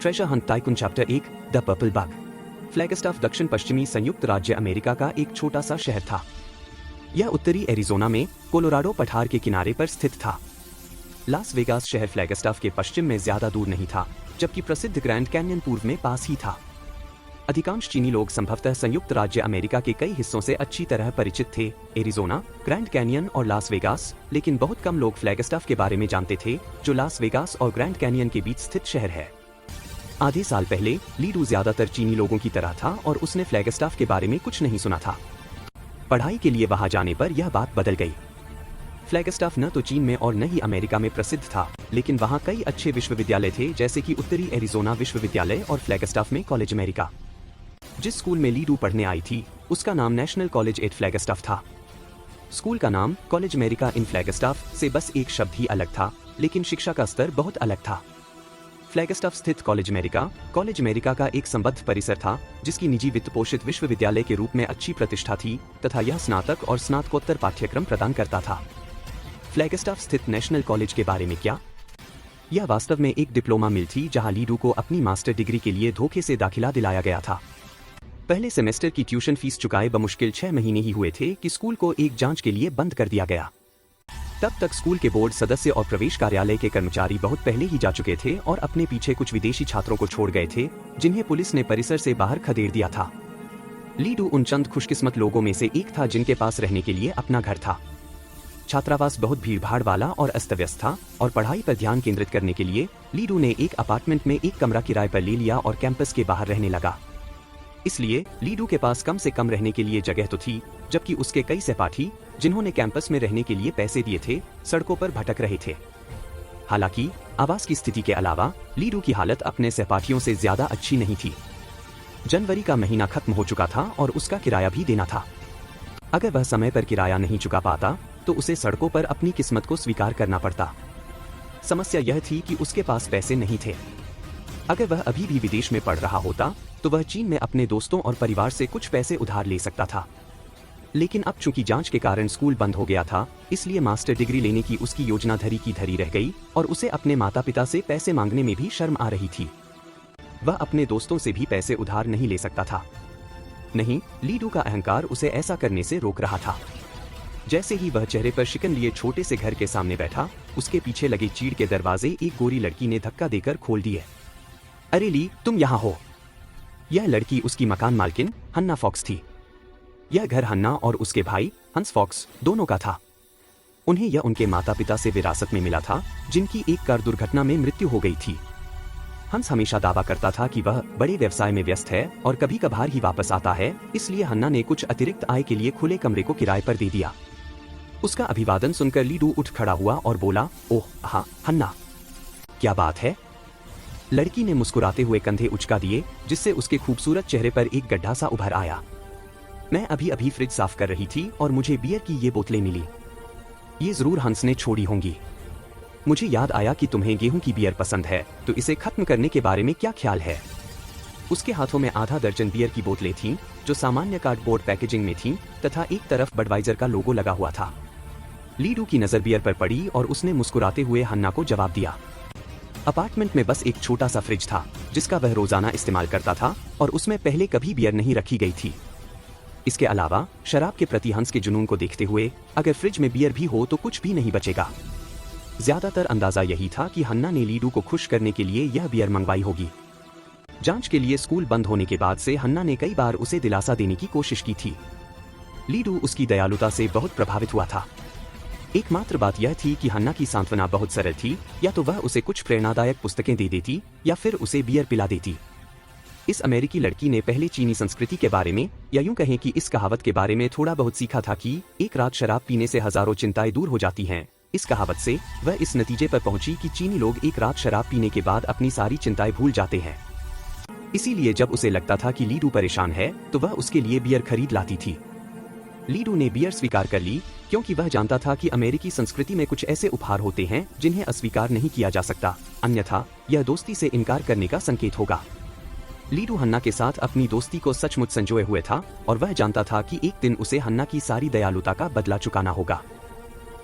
Treasure Hunt tycoon chapter 1 the purple bug. Flagstaff दक्षिण पश्चिमी संयुक्त राज्य अमेरिका का एक छोटा सा शहर था। यह उत्तरी एरिज़ोना में कोलोराडो पठार के किनारे पर स्थित था। लास वेगास शहर फ्लैगस्टाफ के पश्चिम में ज्यादा दूर नहीं था, जबकि प्रसिद्ध ग्रैंड कैन्यन पूर्व में पास ही था। अधिकांश चीनी लोग संभवतः संयुक्त राज्य अमेरिका के कई हिस्सों से अच्छी तरह परिचित थे, एरिज़ोना, ग्रैंड कैनियन और लास वेगास, लेकिन बहुत कम लोग फ्लैगस्टाफ के बारे में जानते थे, जो लास वेगास और ग्रैंड कैनियन के बीच स्थित शहर है। आधे साल पहले लीडू ज्यादातर चीनी लोगों की तरह था और उसने फ्लैगस्टाफ के बारे में कुछ नहीं सुना था। पढ़ाई के लिए वहां जाने पर यह बात बदल गई। फ्लैगस्टाफ न तो चीन में और न ही अमेरिका में प्रसिद्ध था, लेकिन वहां कई अच्छे विश्वविद्यालय थे, जैसे कि उत्तरी एरिज़ोना विश्वविद्यालय और फ्लैगस्टाफ में कॉलेज अमेरिका। जिस स्कूल में लीडू पढ़ने आई थी, उसका नाम नेशनल कॉलेज एट फ्लैगस्टाफ था। स्कूल का नाम कॉलेज अमेरिका इन फ्लैगस्टाफ से बस एक शब्द ही अलग था, लेकिन शिक्षा का स्तर बहुत अलग था। फ्लैगस्टाफ स्थित कॉलेज अमेरिका का एक संबद्ध परिसर था, जिसकी निजी वित्त पोषित विश्वविद्यालय के रूप में अच्छी प्रतिष्ठा थी तथा यह स्नातक और स्नातकोत्तर पाठ्यक्रम प्रदान करता था। फ्लैगस्टाफ स्थित नेशनल कॉलेज के बारे में क्या? यह वास्तव में एक डिप्लोमा मिल थी, जहां लीडू को अपनी मास्टर डिग्री के लिए धोखे से दाखिला दिलाया गया था। पहले सेमेस्टर की ट्यूशन फीस चुकाए बमुश्किल 6 महीने ही हुए थे कि स्कूल को एक जांच के लिए बंद कर दिया गया। तब तक स्कूल के बोर्ड सदस्य और प्रवेश कार्यालय के कर्मचारी बहुत पहले ही जा चुके थे और अपने पीछे कुछ विदेशी छात्रों को छोड़ गए थे, जिन्हें पुलिस ने परिसर से बाहर खदेड़ दिया था। लीडू उन चंद खुशकिस्मत लोगों में से एक था जिनके पास रहने के लिए अपना घर था। छात्रावास बहुत भीड़भाड़ वाला और अस्त व्यस्त था और पढ़ाई पर ध्यान केंद्रित करने के लिए लीडू ने एक अपार्टमेंट में एक कमरा किराए पर ले लिया और कैंपस के बाहर रहने लगा। इसलिए लीडू के पास कम से कम रहने के लिए जगह तो थी, जबकि उसके कई सहपाठी, जिन्होंने कैंपस में रहने के लिए पैसे दिए थे, सड़कों पर भटक रहे थे। हालांकि आवास की स्थिति के अलावा लीडू की हालत अपने सहपाठियों से ज्यादा अच्छी नहीं थी। जनवरी का महीना खत्म हो चुका था और उसका किराया भी देना था। अगर वह समय पर किराया नहीं चुका पाता तो उसे सड़कों पर अपनी किस्मत को स्वीकार करना पड़ता। समस्या यह थी कि उसके पास पैसे नहीं थे। अगर वह अभी भी विदेश में पढ़ रहा होता तो वह चीन में अपने दोस्तों और परिवार से कुछ पैसे उधार ले सकता था। लेकिन अब चूंकि जांच के कारण स्कूल बंद हो गया था, इसलिए मास्टर डिग्री लेने की उसकी योजना धरी की धरी रह गई और उसे अपने माता पिता से पैसे मांगने में भी शर्म आ रही थी। वह अपने दोस्तों से भी पैसे उधार नहीं ले सकता था। नहीं, लीडू का अहंकार उसे ऐसा करने से रोक रहा था। जैसे ही वह चेहरे पर शिकन लिए छोटे से घर के सामने बैठा, उसके पीछे लगे चीड़ के दरवाजे एक गोरी लड़की ने धक्का देकर खोल दिए। अरे ली, तुम यहाँ हो। यह लड़की उसकी मकान मालकिन हन्ना फॉक्स थी। यह घर हन्ना और उसके भाई हंस फॉक्स दोनों का था। उन्हें यह उनके माता पिता से विरासत में मिला था, जिनकी एक कार दुर्घटना में मृत्यु हो गई थी। हंस हमेशा दावा करता था कि वह बड़े व्यवसाय में व्यस्त है और कभी कभार ही वापस आता है, इसलिए हन्ना ने कुछ अतिरिक्त आय के लिए खुले कमरे को किराए पर दे दिया। उसका अभिवादन सुनकर लीडू उठ खड़ा हुआ और बोला, ओह हाँ हन्ना, क्या बात है? लड़की ने मुस्कुराते हुए कंधे उचका दिए, जिससे उसके खूबसूरत चेहरे पर एक गड्ढा सा उभर आया। मैं अभी अभी फ्रिज साफ कर रही थी और मुझे बियर की ये बोतलें मिली। ये जरूर हंस ने छोड़ी होंगी। मुझे याद आया कि तुम्हें गेहूं की बियर पसंद है, तो इसे खत्म करने के बारे में क्या ख्याल है? उसके हाथों में आधा दर्जन बियर की बोतलें थीं, जो सामान्य कार्डबोर्ड पैकेजिंग में थीं, तथा एक तरफ बडवाइजर का लोगो लगा हुआ था। लीडू की नजर बियर पर पड़ी और उसने मुस्कुराते हुए हन्ना को जवाब दिया। अपार्टमेंट में बस एक छोटा सा फ्रिज था, जिसका वह रोजाना इस्तेमाल करता था और उसमें पहले कभी बियर नहीं रखी गई थी। इसके अलावा शराब के प्रति हंस के जुनून को देखते हुए, अगर फ्रिज में बियर भी हो तो कुछ भी नहीं बचेगा। ज्यादातर अंदाजा यही था कि हन्ना ने लीडू को खुश करने के लिए यह बियर मंगवाई होगी। जांच के लिए स्कूल बंद होने के बाद से हन्ना ने कई बार उसे दिलासा देने की कोशिश की थी। लीडू उसकी दयालुता से बहुत प्रभावित हुआ था। एकमात्र बात यह थी कि हन्ना की सांत्वना बहुत सरल थी, या तो वह उसे कुछ प्रेरणादायक पुस्तकें दे देती या फिर उसे बियर पिला देती। इस अमेरिकी लड़की ने पहले चीनी संस्कृति के बारे में, या यूं कहें कि इस कहावत के बारे में थोड़ा बहुत सीखा था कि एक रात शराब पीने से हजारों चिंताएं दूर हो जाती हैं। इस कहावत से वह इस नतीजे पर पहुंची कि चीनी लोग एक रात शराब पीने के बाद अपनी सारी चिंताएं भूल जाते हैं। इसीलिए जब उसे लगता था कि लीडू परेशान है, तो वह उसके लिए बियर खरीद लाती थी। लीडू ने बियर स्वीकार कर ली, क्योंकि वह जानता था कि अमेरिकी संस्कृति में कुछ ऐसे उपहार होते हैं जिन्हें अस्वीकार नहीं किया जा सकता, अन्यथा यह दोस्ती से इनकार करने का संकेत होगा। लीडू हन्ना के साथ अपनी दोस्ती को सचमुच संजोए हुए था और वह जानता था कि एक दिन उसे हन्ना की सारी दयालुता का बदला चुकाना होगा।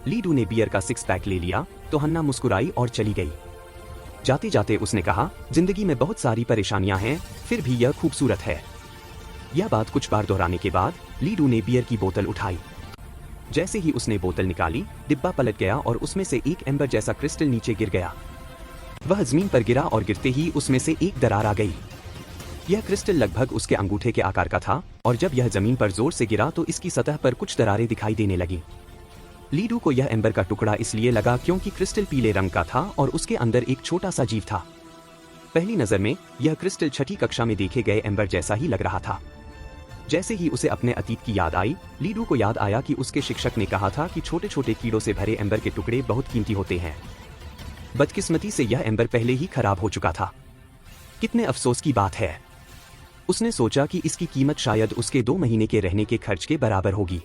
लीडू ने बियर का 6 पैक ले लिया तो हन्ना मुस्कुराई और चली गई। जाते जाते उसने कहा, जिंदगी में बहुत सारी परेशानियां हैं, फिर भी यह खूबसूरत है। यह बात कुछ बार दोहराने के बाद लीडू ने बियर की बोतल उठाई। जैसे ही उसने बोतल निकाली, डिब्बा पलट गया और उसमें से एक एम्बर जैसा क्रिस्टल नीचे गिर गया। वह जमीन पर गिरा और गिरते ही उसमें से एक दरार आ गई। यह क्रिस्टल लगभग उसके अंगूठे के आकार का था और जब यह जमीन पर जोर से गिरा तो इसकी सतह पर कुछ दरारें दिखाई देने लगी। लीडू को यह एम्बर का टुकड़ा इसलिए लगा क्योंकि क्रिस्टल पीले रंग का था और उसके अंदर एक छोटा सा जीव था। पहली नजर में यह क्रिस्टल छठी कक्षा में देखे गए एम्बर जैसा ही लग रहा था। जैसे ही उसे अपने अतीत की याद आई, लीडू को याद आया कि उसके शिक्षक ने कहा था कि छोटे छोटे कीड़ों से भरे एम्बर के टुकड़े बहुत कीमती होते हैं। बदकिस्मती से यह एम्बर पहले ही खराब हो चुका था। कितने अफसोस की बात है। उसने सोचा कि इसकी कीमत शायद उसके 2 महीने के रहने के खर्च के बराबर होगी।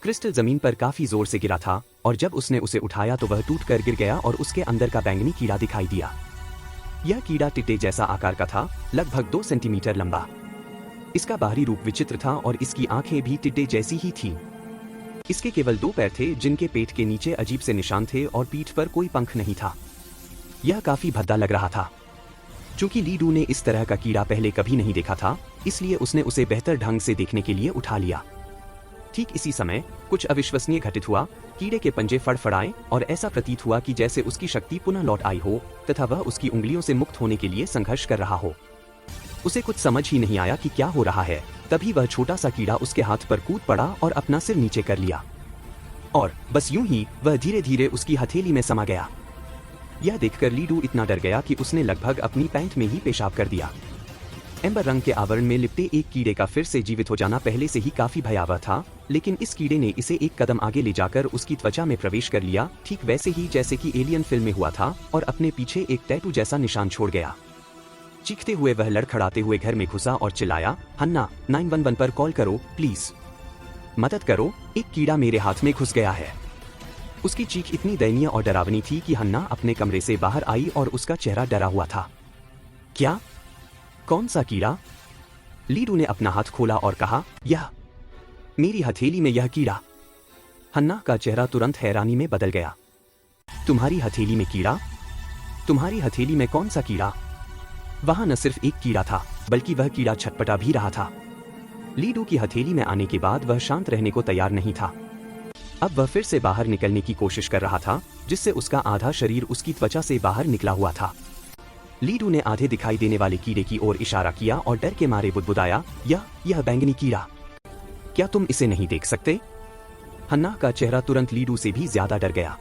क्रिस्टल जमीन पर काफी जोर से गिरा था और जब उसने उसे उठाया तो वह टूटकर गिर गया और उसके अंदर का बैंगनी कीड़ा दिखाई दिया। यह कीड़ा टिड्डे जैसा आकार का था, लगभग 2 सेंटीमीटर लंबा। इसका बाहरी रूप विचित्र था और इसकी आंखें भी टिड्डे जैसी ही थीं। इसके केवल 2 पैर थे जिनके पेट के नीचे अजीब से निशान थे और पीठ पर कोई पंख नहीं था। यह काफी भद्दा लग रहा था। चूंकि लीडू ने इस तरह का कीड़ा पहले कभी नहीं देखा था, इसलिए उसने उसे बेहतर ढंग से देखने के लिए उठा लिया। ठीक इसी समय कुछ अविश्वसनीय घटित हुआ। कीड़े के पंजे फड़फड़ाए और ऐसा प्रतीत हुआ कि जैसे उसकी शक्ति पुनः लौट आई हो तथा वह उसकी उंगलियों से मुक्त होने के लिए संघर्ष कर रहा हो। उसे कुछ समझ ही नहीं आया कि क्या हो रहा है। तभी वह छोटा सा कीड़ा उसके हाथ पर कूद पड़ा और अपना सिर नीचे कर लिया और बस यूं ही वह धीरे धीरे उसकी हथेली में समा गया। यह देखकर लीडू इतना डर गया कि उसने लगभग अपनी पैंट में ही पेशाब कर दिया। एम्बर रंग के आवरण में लिपटे एक कीड़े का फिर से जीवित हो जाना पहले से ही काफी भयावह था, लेकिन इस कीड़े ने इसे एक कदम आगे ले जाकर उसकी त्वचा में प्रवेश कर लिया, ठीक वैसे ही जैसे कि एलियन फिल्म में हुआ था, और अपने पीछे एक टैटू जैसा निशान छोड़ गया। चीखते हुए वह लड़खड़ाते हुए घर में घुसा और चिल्लाया, हन्ना, 911 पर कॉल करो प्लीज, मदद करो, एक कीड़ा मेरे हाथ में घुस गया है। उसकी चीख इतनी दयनीय और डरावनी थी कि हन्ना अपने कमरे से बाहर आई और उसका चेहरा डरा हुआ था। क्या? कौन सा कीड़ा? लीडू ने अपना हाथ खोला और कहा, यह मेरी हथेली में यह कीड़ा। हन्ना का चेहरा तुरंत हैरानी में बदल गया। तुम्हारी हथेली में कीड़ा? तुम्हारी हथेली में कौन सा कीड़ा? वहां न सिर्फ एक कीड़ा था, बल्कि वह कीड़ा छटपटा भी रहा था। लीडू की हथेली में आने के बाद वह शांत रहने को तैयार नहीं था। अब वह फिर से बाहर निकलने की कोशिश कर रहा था, जिससे उसका आधा शरीर उसकी त्वचा से बाहर निकला हुआ था। लीडू ने आधे दिखाई देने वाले कीड़े की ओर इशारा किया और डर के मारे बुदबुदाया, यह बैंगनी कीड़ा, क्या तुम इसे नहीं देख सकते? हन्ना का चेहरा तुरंत लीडू से भी ज्यादा डर गया।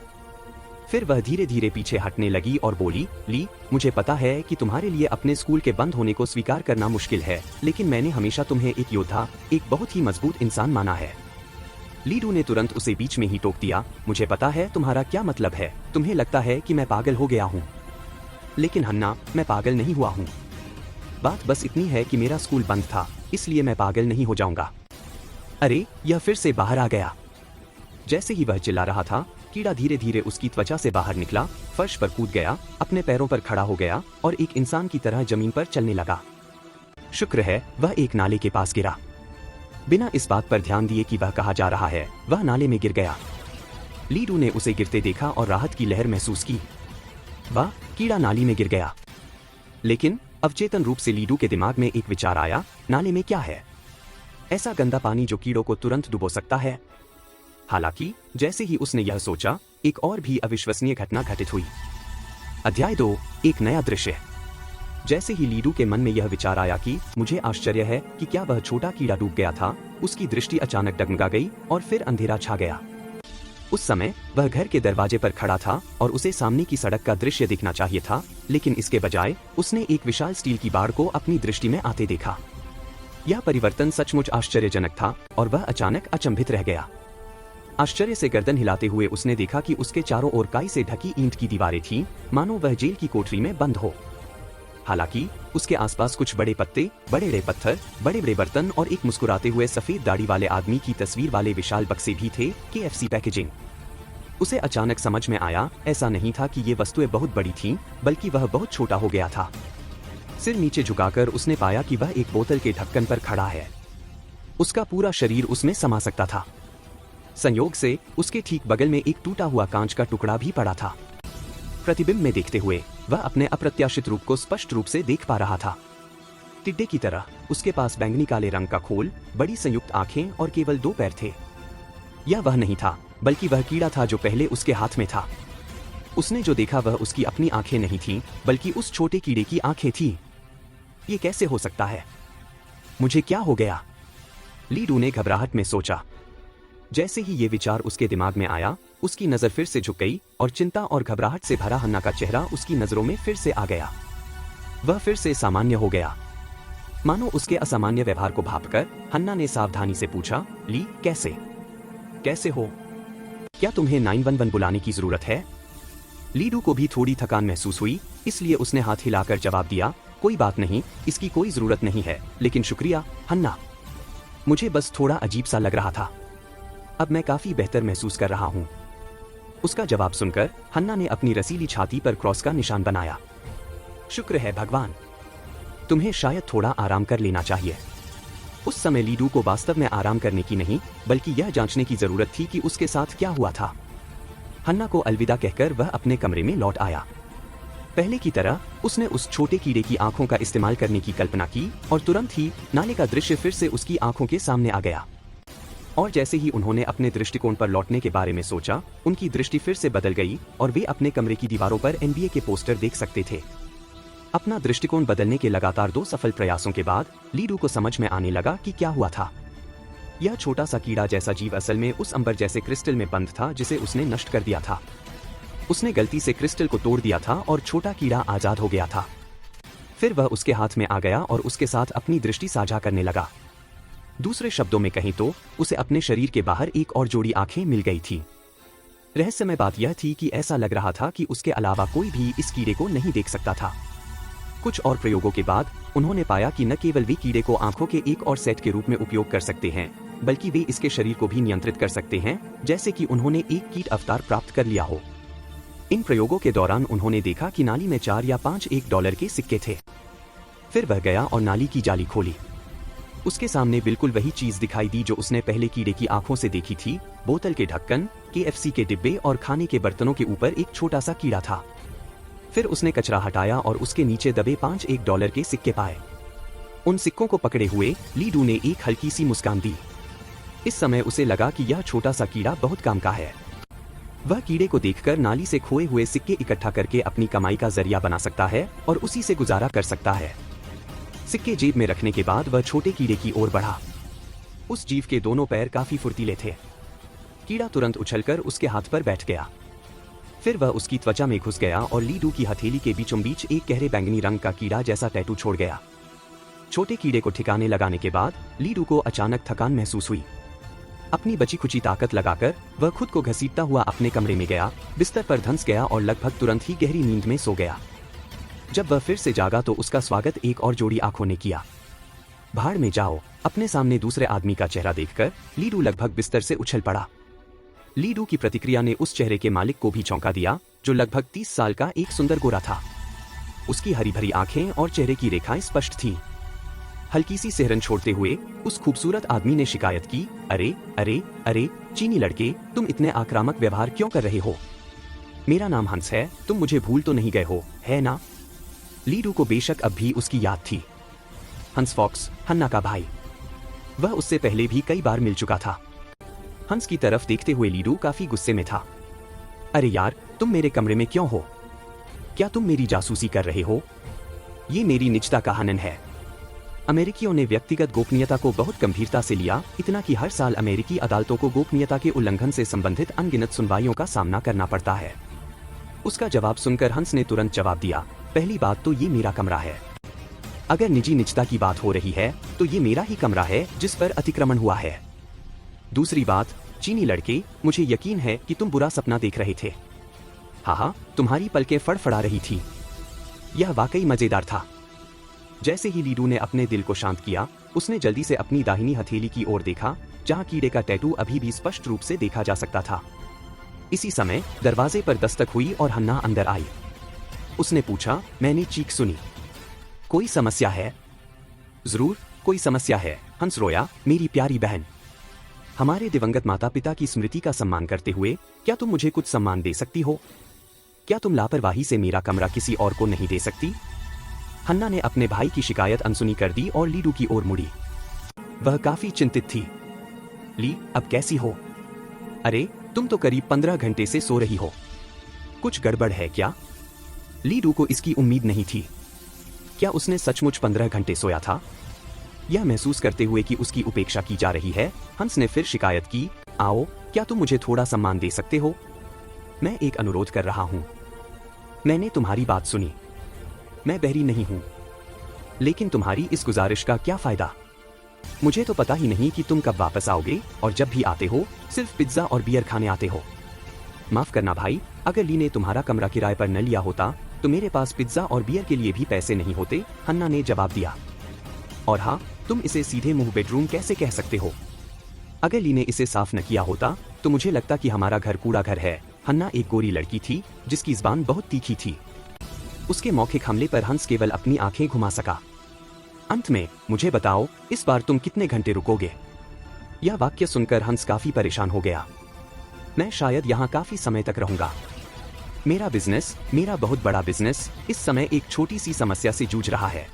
फिर वह धीरे धीरे पीछे हटने लगी और बोली, ली, मुझे पता है कि तुम्हारे लिए अपने स्कूल के बंद होने को स्वीकार करना मुश्किल है, लेकिन मैंने हमेशा तुम्हें एक योद्धा, एक बहुत ही मजबूत इंसान माना है। लीडू ने तुरंत उसे बीच में ही टोक दिया, मुझे पता है तुम्हारा क्या मतलब है, तुम्हें लगता है कि मैं पागल हो गया हूँ। लेकिन हन्ना, मैं पागल नहीं हुआ हूँ। बात बस इतनी है कि मेरा स्कूल बंद था, इसलिए मैं पागल नहीं हो जाऊंगा। अरे, यह फिर से बाहर आ गया। जैसे ही वह चिल्ला रहा था, कीड़ा धीरे धीरे उसकी त्वचा से बाहर निकला, फर्श पर कूद गया, अपने पैरों पर खड़ा हो गया और एक इंसान की तरह जमीन पर चलने लगा। शुक्र है वह एक नाले के पास गिरा। बिना इस बात पर ध्यान दिए कि वह कहाँ जा रहा है, वह नाले में गिर गया। लीडू ने उसे गिरते देखा और राहत की लहर महसूस की। वह कीड़ा नाली में गिर गया। लेकिन अवचेतन रूप से लीडू के दिमाग में एक विचार आया, नाले में क्या है? ऐसा गंदा पानी जो कीड़ों को तुरंत डुबो सकता है। हालांकि जैसे ही उसने यह सोचा, एक और भी अविश्वसनीय घटना घटित हुई। अध्याय 2, एक नया दृश्य। जैसे ही लीडू के मन में यह विचार आया कि मुझे आश्चर्य है कि क्या वह छोटा कीड़ा डूब गया था, उसकी दृष्टि अचानक डगमगा गई और फिर अंधेरा छा गया। उस समय वह घर के दरवाजे पर खड़ा था और उसे सामने की सड़क का दृश्य दिखना चाहिए था, लेकिन इसके बजाय उसने एक विशाल स्टील की बाड़ को अपनी दृष्टि में आते देखा। यह परिवर्तन सचमुच आश्चर्यजनक था और वह अचानक अचंभित रह गया। आश्चर्य से गर्दन हिलाते हुए उसने देखा कि उसके चारों ओर काई से ढकी ईंट की दीवारें थीं, मानो वह जेल की कोठरी में बंद हो। हालांकि उसके आसपास कुछ बड़े पत्ते, बड़े बड़े पत्थर, बड़े बड़े बर्तन और एक मुस्कुराते हुए सफेद दाढ़ी वाले आदमी की तस्वीर वाले विशाल बक्से भी थे। KFC packaging. उसे अचानक समझ में आया, ऐसा नहीं था कि ये वस्तुएं बहुत बड़ी थीं, बल्कि वह बहुत छोटा हो गया था। सिर नीचे झुकाकर उसने पाया कि वह एक बोतल के ढक्कन पर खड़ा है। उसका पूरा शरीर उसमें समा सकता था। संयोग से उसके ठीक बगल में एक टूटा हुआ कांच का टुकड़ा भी पड़ा था। प्रतिबिंब में देखते हुए वह अपने अप्रत्याशित रूप को स्पष्ट रूप से देख पा रहा था। टिड्डे की तरह उसके पास बैंगनी काले रंग का खोल, बड़ी संयुक्त आंखें और केवल 2 पैर थे। यह वह नहीं था, बल्कि वह कीड़ा था जो पहले उसके हाथ में था। उसने जो देखा वह उसकी अपनी आंखें नहीं थीं, बल्कि उस छोटे कीड़े की आंखें थीं। ये कैसे हो सकता है? मुझे क्या हो गया? ली डू ने घबराहट में सोचा। जैसे ही ये विचार उसके दिमाग में आया, उसकी नजर फिर से झुक गई और चिंता और घबराहट से भरा हन्ना का चेहरा उसकी नजरों में फिर से आ गया। वह फिर से सामान्य हो गया। मानो उसके असामान्य व्यवहार को भांपकर हन्ना ने सावधानी से पूछा, ली कैसे हो? क्या तुम्हें 911 बुलाने की जरूरत है? लीडू को भी थोड़ी थकान महसूस हुई, इसलिए उसने हाथ हिलाकर जवाब दिया, कोई बात नहीं, इसकी कोई जरूरत नहीं है, लेकिन शुक्रिया हन्ना। मुझे बस थोड़ा अजीब सा लग रहा था। अब मैं काफी बेहतर महसूस कर रहा हूँ। उसका जवाब सुनकर हन्ना ने अपनी रसीली छाती पर क्रॉस का निशान बनाया। शुक्र है भगवान। तुम्हें शायद थोड़ा आराम कर लेना चाहिए। उस समय लीडू को वास्तव में आराम करने की नहीं, बल्कि यह जांचने की जरूरत थी कि उसके साथ क्या हुआ था। हन्ना को अलविदा कहकर वह अपने कमरे में लौट आया। पहले की तरह उसने उस छोटे कीड़े की आंखों का इस्तेमाल करने की कल्पना की और तुरंत ही नाले का दृश्य फिर से उसकी आंखों के सामने आ गया। और जैसे ही उन्होंने अपने दृष्टिकोण पर लौटने के बारे में सोचा, उनकी दृष्टि फिर से बदल गई और वे अपने कमरे की दीवारों पर NBA के पोस्टर देख सकते थे। अपना दृष्टिकोण बदलने के लगातार 2 सफल प्रयासों के बाद लीडू को समझ में आने लगा कि क्या हुआ था। यह छोटा सा कीड़ा जैसा जीव असल में उस अंबर जैसे क्रिस्टल में बंद था जिसे उसने नष्ट कर दिया था। उसने गलती से क्रिस्टल को तोड़ दिया था और छोटा कीड़ा आजाद हो गया था। फिर वह उसके हाथ में आ गया और उसके साथ अपनी दृष्टि साझा करने लगा। दूसरे शब्दों में कहें तो उसे अपने शरीर के बाहर एक और जोड़ी आंखें मिल गई थी। रहस्यमय बात यह थी कि ऐसा लग रहा था कि उसके अलावा कोई भी इस कीड़े को नहीं देख सकता था। कुछ और प्रयोगों के बाद उन्होंने पाया कि न केवल वे कीड़े को आंखों के एक और सेट के रूप में उपयोग कर सकते हैं, बल्कि वे इसके शरीर को भी नियंत्रित कर सकते हैं, जैसे कि उन्होंने एक कीट अवतार प्राप्त कर लिया हो। इन प्रयोगों के दौरान उन्होंने देखा कि नाली में 4 या 5 $1 के सिक्के थे। फिर वह गया और नाली की जाली खोली। उसके सामने बिल्कुल वही चीज दिखाई दी जो उसने पहले कीड़े की आंखों से देखी थी। बोतल के ढक्कन, KFC के डिब्बे और खाने के बर्तनों के ऊपर एक छोटा सा कीड़ा था। फिर उसने कचरा हटाया और उसके नीचे दबे 5 $1 के सिक्के पाए। उन सिक्कों को पकड़े हुए लीडू ने एक हल्की सी मुस्कान दी। इस समय उसे लगा कि यह छोटा सा कीड़ा बहुत काम का है। वह कीड़े को देखकर नाली से खोए हुए सिक्के इकट्ठा करके अपनी कमाई का जरिया बना सकता है और उसी से गुजारा कर सकता है। सिक्के जेब में रखने के बाद वह छोटे कीड़े की ओर बढ़ा। उस जीव के दोनों पैर काफी फुर्तीले थे। कीड़ा तुरंत उछलकर उसके हाथ पर बैठ गया। फिर वह उसकी त्वचा में घुस गया और लीडू की हथेली के बीचों बीच एक गहरे बैंगनी रंग का कीड़ा जैसा टैटू छोड़ गया। छोटे कीड़े को ठिकाने लगाने के बाद लीडू को अचानक थकान महसूस हुई। अपनी बची खुची ताकत लगाकर वह खुद को घसीटता हुआ अपने कमरे में गया, बिस्तर पर धंस गया और लगभग तुरंत ही गहरी नींद में सो गया। जब वह फिर से जागा तो उसका स्वागत एक और जोड़ी आंखों ने किया। भाड़ में जाओ। अपने सामने दूसरे आदमी का चेहरा देखकर लीडू लगभग बिस्तर से उछल पड़ा। लीडू की प्रतिक्रिया ने उस चेहरे के मालिक को भी चौंका दिया, जो लगभग 30 साल का एक सुंदर गोरा था। उसकी हरी भरी आंखें और चेहरे की रेखाएं स्पष्ट थीं। हल्की सी सिहरन छोड़ते हुए उस खूबसूरत आदमी ने शिकायत की, अरे अरे अरे चीनी लड़के, तुम इतने आक्रामक व्यवहार क्यों कर रहे हो? मेरा नाम हंस है, तुम मुझे भूल तो नहीं गए हो, है ना? लीडू को बेशक अब भी उसकी याद थी। हंस फॉक्स, हन्ना का भाई। वह उससे पहले भी कई बार मिल चुका था। हंस की तरफ देखते हुए लीडू काफी गुस्से में था। अरे यार, तुम मेरे कमरे में क्यों हो? क्या तुम मेरी जासूसी कर रहे हो? ये मेरी निजता का हनन है। अमेरिकियों ने व्यक्तिगत गोपनीयता को बहुत गंभीरता से लिया, इतना कि हर साल अमेरिकी अदालतों को गोपनीयता के उल्लंघन से संबंधित अनगिनत सुनवाइयों का सामना करना पड़ता है। उसका जवाब सुनकर हंस ने तुरंत जवाब दिया, पहली बात तो ये मेरा कमरा है। अगर निजी निजता की बात हो रही है तो ये मेरा ही कमरा है जिस पर अतिक्रमण हुआ है। दूसरी बात, चीनी लड़के, मुझे यकीन है कि तुम बुरा सपना देख रहे थे। हाँ, तुम्हारी पलकें फड़फड़ा रही थी। यह वाकई मजेदार था। जैसे ही लीडू ने अपने दिल को शांत किया, उसने जल्दी से अपनी दाहिनी हथेली की ओर देखा, जहां कीड़े का टैटू अभी भी स्पष्ट रूप से देखा जा सकता था। इसी समय दरवाजे पर दस्तक हुई और हन्ना अंदर आई। उसने पूछा, मैंने चीख सुनी। कोई समस्या है? जरूर कोई समस्या है, हंस रोया, मेरी प्यारी बहन। हमारे दिवंगत माता पिता की स्मृति का सम्मान करते हुए क्या तुम मुझे कुछ सम्मान दे सकती हो? क्या तुम लापरवाही से मेरा कमरा किसी और को नहीं दे सकती? हन्ना ने अपने भाई की शिकायत अनसुनी कर दी और लीडू की ओर मुड़ी। वह काफी चिंतित थी। ली, अब कैसी हो? अरे, तुम तो करीब 15 घंटे से सो रही हो। कुछ गड़बड़ है क्या? लीडू को इसकी उम्मीद नहीं थी। क्या उसने सचमुच 15 घंटे सोया था? यह महसूस करते हुए कि उसकी उपेक्षा की जा रही है, हंस ने फिर शिकायत की, आओ, क्या तुम मुझे थोड़ा सम्मान दे सकते हो? मैं एक अनुरोध कर रहा हूं। मैंने तुम्हारी बात सुनी। मैं बहरी नहीं हूं। लेकिन तुम्हारी इस गुजारिश का क्या फायदा? मुझे तो पता ही नहीं कि तुम कब वापस आओगे, और जब भी आते हो सिर्फ पिज्जा और बियर खाने आते हो। माफ करना भाई, अगर ली ने तुम्हारा कमरा किराए पर न लिया होता तो मेरे पास पिज्जा और बियर के लिए भी पैसे नहीं होते, हन्ना ने जवाब दिया। और हाँ, तुम इसे सीधे मुंह बेडरूम कैसे कह सकते हो? अगर ली ने इसे साफ न किया होता तो मुझे लगता कि हमारा घर कूड़ा घर है। हन्ना एक गोरी लड़की थी जिसकी जुबान बहुत तीखी थी। उसके मौखिक हमले पर हंस केवल अपनी आंखें घुमा सका। अंत में, मुझे बताओ, इस बार तुम कितने घंटे रुकोगे? यह वाक्य सुनकर हंस काफी परेशान हो गया। मैं शायद यहाँ काफी समय तक रहूंगा। मेरा बिजनेस, मेरा बहुत बड़ा बिजनेस, इस समय एक छोटी सी समस्या से जूझ रहा है।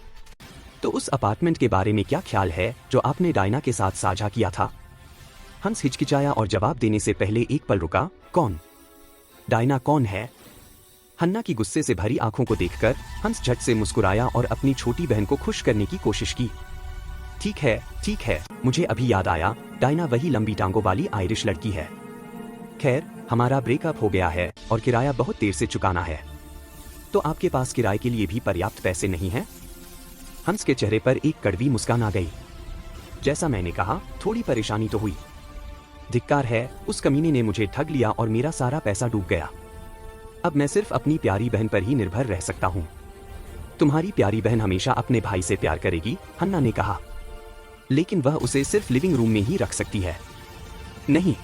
तो उस अपार्टमेंट के बारे में क्या ख्याल है जो आपने डायना के साथ साझा किया था? हंस हिचकिचाया और जवाब देने से पहले एक पल रुका। कौन? डायना कौन है? हन्ना की गुस्से से भरी आंखों को देखकर हंस झट से मुस्कुराया और अपनी छोटी बहन को खुश करने की कोशिश की। ठीक है, मुझे अभी याद आया, डायना वही लंबी टांगों वाली आयरिश लड़की है। खैर, हमारा ब्रेकअप हो गया है और किराया बहुत देर से चुकाना है। तो आपके पास किराए के लिए भी पर्याप्त पैसे नहीं हैं? हंस के चेहरे पर एक कड़वी मुस्कान आ गई। जैसा मैंने कहा, थोड़ी परेशानी तो हुई। धिक्कार है, उस कमीने ने मुझे ठग लिया और मेरा सारा पैसा डूब गया। अब मैं सिर्फ अपनी प्यारी बहन पर ही निर्भर रह सकता हूँ। तुम्हारी प्यारी बहन हमेशा अपने भाई से प्यार करेगी, हन्ना ने कहा। लेकिन वह उसे सिर्फ लिविंग रूम में ही रख सकती है। नहीं,